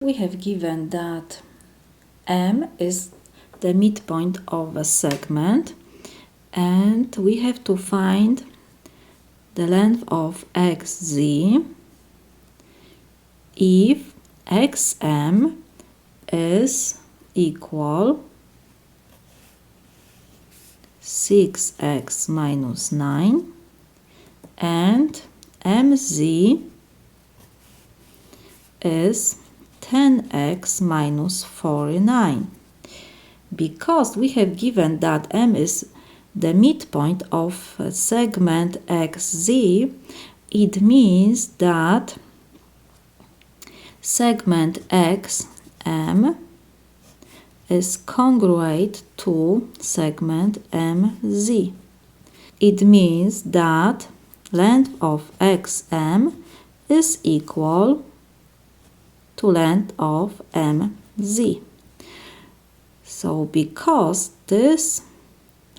We have given that M is the midpoint of a segment, and we have to find the length of xz if xm is equal 6x minus 9 and mz is 10x minus 49. Because we have given that M is the midpoint of segment xz, it means that segment xm is congruent to segment mz. It means that length of xm is equal to length of mz. So because this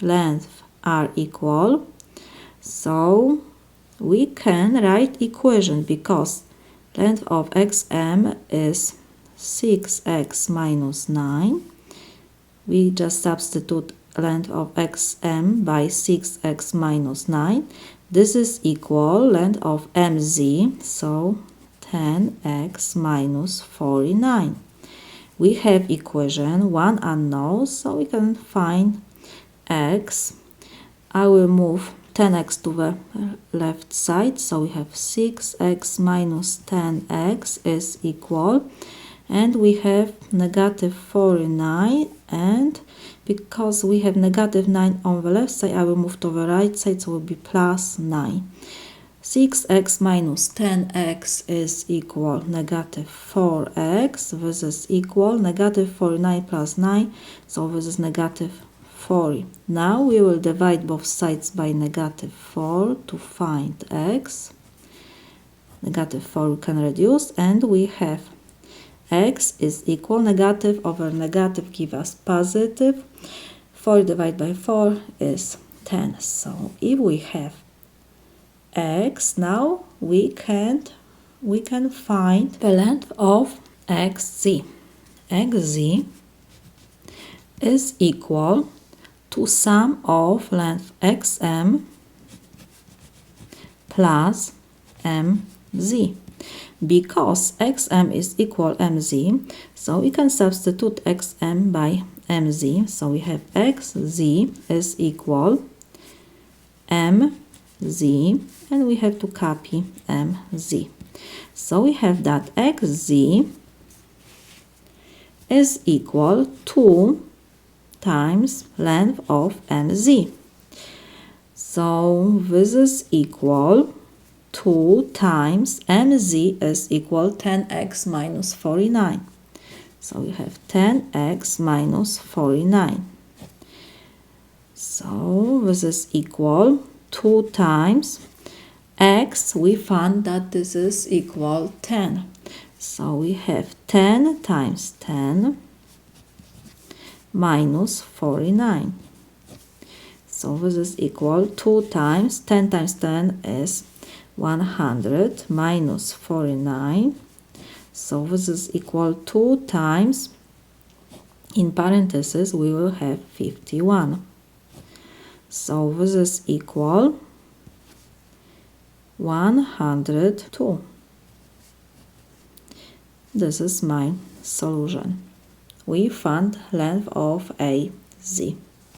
length are equal, so we can write equation, because length of xm is 6x minus 9. We just substitute length of xm by 6x minus 9. This is equal length of mz, so 10x minus 49. We have equation, one unknown, so we can find x. I will move 10x to the left side, so we have 6x minus 10x is equal, and we have negative 49, and because we have negative 9 on the left side, I will move to the right side, so it will be plus 9. 6x minus 10x is equal negative 4x. This is equal negative 49 plus 9, so this is negative 40. Now we will divide both sides by negative 4 to find x. Negative 4 we can reduce, and we have x is equal negative over negative give us positive. 4 divided by 4 is 10. So if we have x, now we can find the length of xz. xz is equal to sum of length xm plus mz. Because xm is equal mz, so we can substitute xm by mz. So we have xz is equal mz, and we have to copy mz. So we have that xz is equal to times length of mz. So this is equal 2 times mz is equal 10x minus 49. So we have 10x minus 49. So this is equal 2 times x. We found that this is equal 10. So we have 10 times 10 minus 49. So this is equal 2 times 10 times 10 is 100 minus 49. So this is equal 2 times, in parentheses we will have 51. So this is equal 102. This is my solution. We found length of AZ.